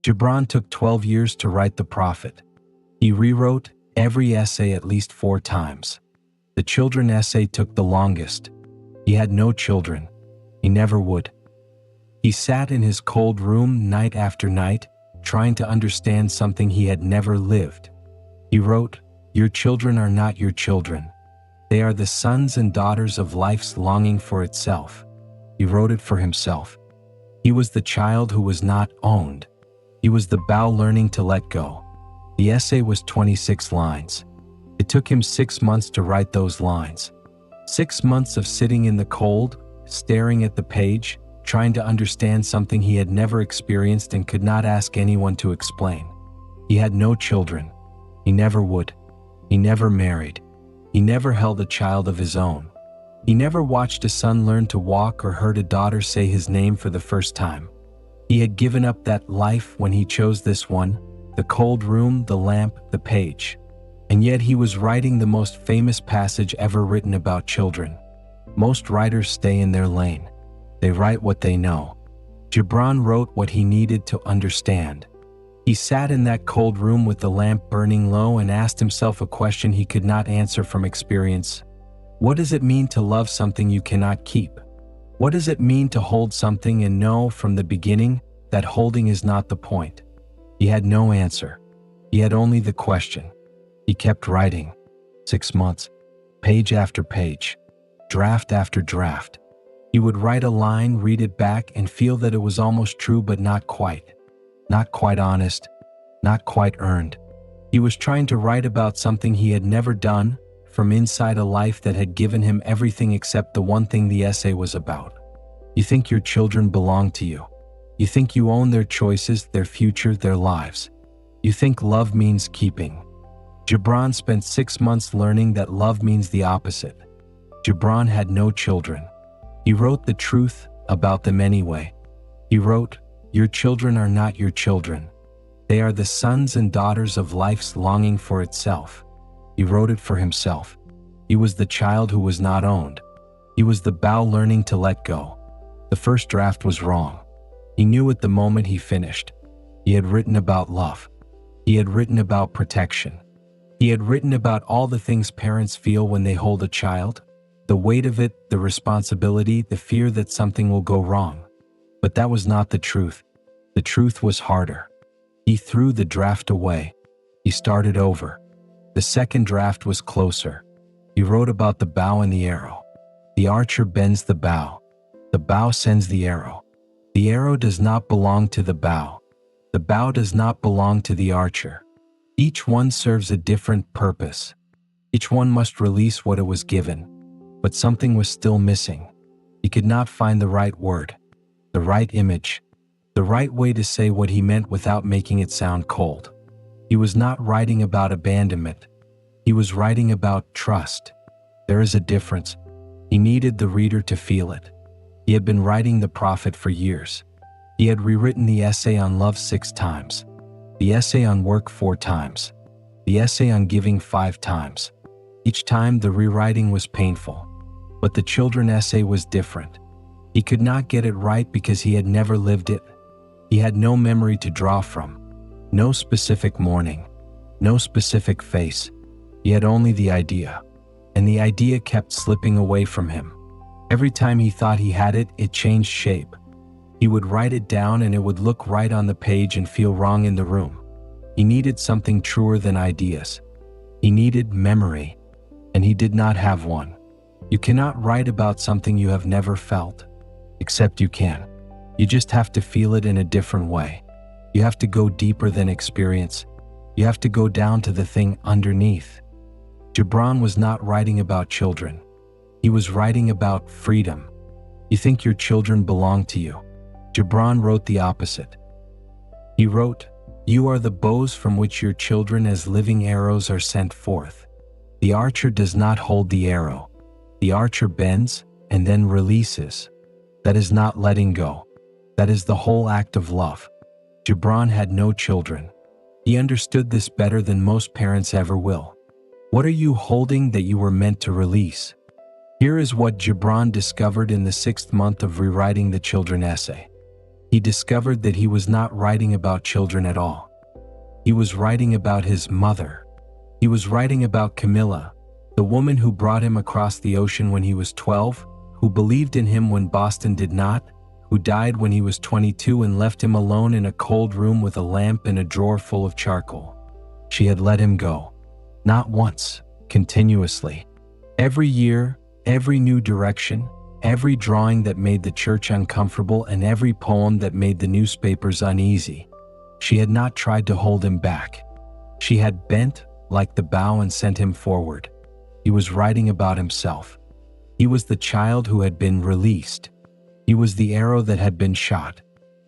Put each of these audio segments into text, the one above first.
Gibran took 12 years to write The Prophet. He rewrote every essay at least 4 times. The children essay took the longest. He had no children. He never would. He sat in his cold room night after night, trying to understand something he had never lived. He wrote, "Your children are not your children. They are the sons and daughters of life's longing for itself." He wrote it for himself. He was the child who was not owned. He was the bow learning to let go. The essay was 26 lines. It took him 6 months to write those lines. 6 months of sitting in the cold, staring at the page, trying to understand something he had never experienced and could not ask anyone to explain. He had no children. He never would. He never married. He never held a child of his own. He never watched a son learn to walk or heard a daughter say his name for the first time. He had given up that life when he chose this one, the cold room, the lamp, the page. And yet he was writing the most famous passage ever written about children. Most writers stay in their lane. They write what they know. Gibran wrote what he needed to understand. He sat in that cold room with the lamp burning low and asked himself a question he could not answer from experience. What does it mean to love something you cannot keep? What does it mean to hold something and know from the beginning that holding is not the point? He had no answer. He had only the question. He kept writing. 6 months, page after page, draft after draft. He would write a line, read it back, and feel that it was almost true but not quite. Not quite honest, not quite earned. He was trying to write about something he had never done, from inside a life that had given him everything except the one thing the essay was about. You think your children belong to you. You think you own their choices, their future, their lives. You think love means keeping. Gibran spent 6 months learning that love means the opposite. Gibran had no children. He wrote the truth about them anyway. He wrote, "Your children are not your children. They are the sons and daughters of life's longing for itself." He wrote it for himself. He was the child who was not owned. He was the bow learning to let go. The first draft was wrong. He knew at the moment he finished. He had written about love. He had written about protection. He had written about all the things parents feel when they hold a child, the weight of it, the responsibility, the fear that something will go wrong. But that was not the truth. The truth was harder. He threw the draft away. He started over. The second draft was closer. He wrote about the bow and the arrow. The archer bends the bow. The bow sends the arrow. The arrow does not belong to the bow. The bow does not belong to the archer. Each one serves a different purpose. Each one must release what it was given. But something was still missing. He could not find the right word, the right image, the right way to say what he meant without making it sound cold. He was not writing about abandonment. He was writing about trust. There is a difference. He needed the reader to feel it. He had been writing The Prophet for years. He had rewritten the essay on love 6 times, the essay on work 4 times, the essay on giving 5 times. Each time the rewriting was painful. But the children essay was different. He could not get it right because he had never lived it. He had no memory to draw from, no specific morning, no specific face. He had only the idea, and the idea kept slipping away from him. Every time he thought he had it, it changed shape. He would write it down and it would look right on the page and feel wrong in the room. He needed something truer than ideas. He needed memory, and he did not have one. You cannot write about something you have never felt. Except you can. You just have to feel it in a different way. You have to go deeper than experience. You have to go down to the thing underneath. Gibran was not writing about children. He was writing about freedom. You think your children belong to you. Gibran wrote the opposite. He wrote, "You are the bows from which your children as living arrows are sent forth. The archer does not hold the arrow. The archer bends and then releases. That is not letting go. That is the whole act of love." Gibran had no children. He understood this better than most parents ever will. What are you holding that you were meant to release? Here is what Gibran discovered in the 6th month of rewriting the children essay. he discovered that he was not writing about children at all. He was writing about his mother. He was writing about Camilla, the woman who brought him across the ocean when he was 12, who believed in him when Boston did not, who died when he was 22 and left him alone in a cold room with a lamp and a drawer full of charcoal. She had let him go. Not once, continuously. Every year, every new direction, every drawing that made the church uncomfortable, and every poem that made the newspapers uneasy. She had not tried to hold him back. She had bent like the bow and sent him forward. He was writing about himself. He was the child who had been released. He was the arrow that had been shot.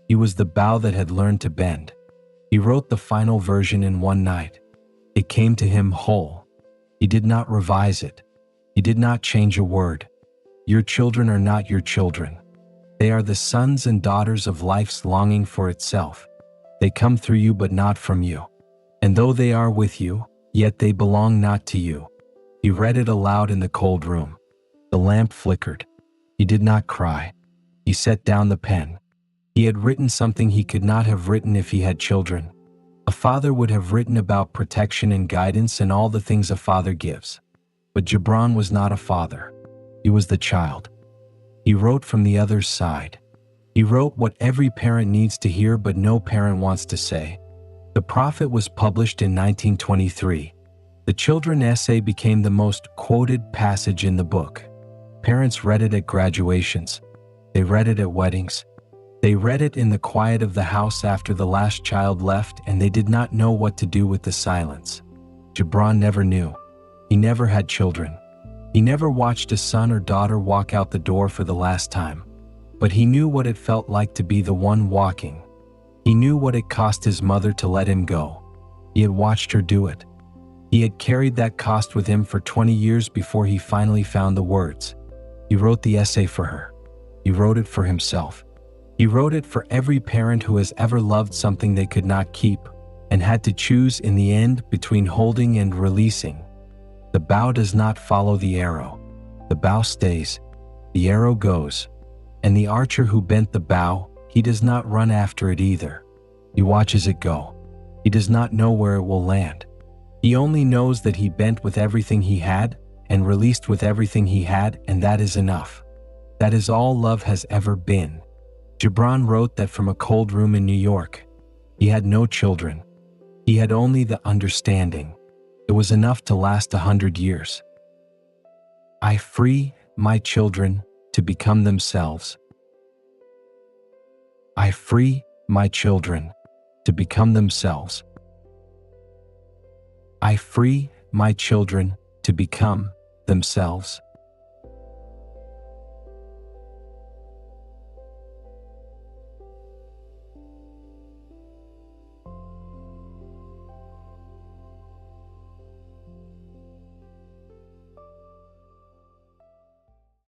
He was the bow that had learned to bend. He wrote the final version in one night. It came to him whole. He did not revise it. He did not change a word. Your children are not your children. They are the sons and daughters of life's longing for itself. They come through you but not from you. And though they are with you, yet they belong not to you. He read it aloud in the cold room. The lamp flickered. He did not cry. He set down the pen. He had written something he could not have written if he had children. A father would have written about protection and guidance and all the things a father gives. But Gibran was not a father. He was the child. He wrote from the other's side. He wrote what every parent needs to hear but no parent wants to say. The Prophet was published in 1923. The children essay became the most quoted passage in the book. Parents read it at graduations. They read it at weddings. They read it in the quiet of the house after the last child left, and they did not know what to do with the silence. Gibran never knew. He never had children. He never watched a son or daughter walk out the door for the last time. But he knew what it felt like to be the one walking. He knew what it cost his mother to let him go. He had watched her do it. He had carried that cost with him for 20 years before he finally found the words. He wrote the essay for her. He wrote it for himself. He wrote it for every parent who has ever loved something they could not keep and had to choose in the end between holding and releasing. The bow does not follow the arrow. The bow stays. The arrow goes. And the archer who bent the bow, he does not run after it either. He watches it go. He does not know where it will land. He only knows that he bent with everything he had and released with everything he had, and that is enough. That is all love has ever been. Gibran wrote that from a cold room in New York. He had no children. He had only the understanding. It was enough to last 100 years. I free my children to become themselves. I free my children to become themselves. I free my children to become themselves.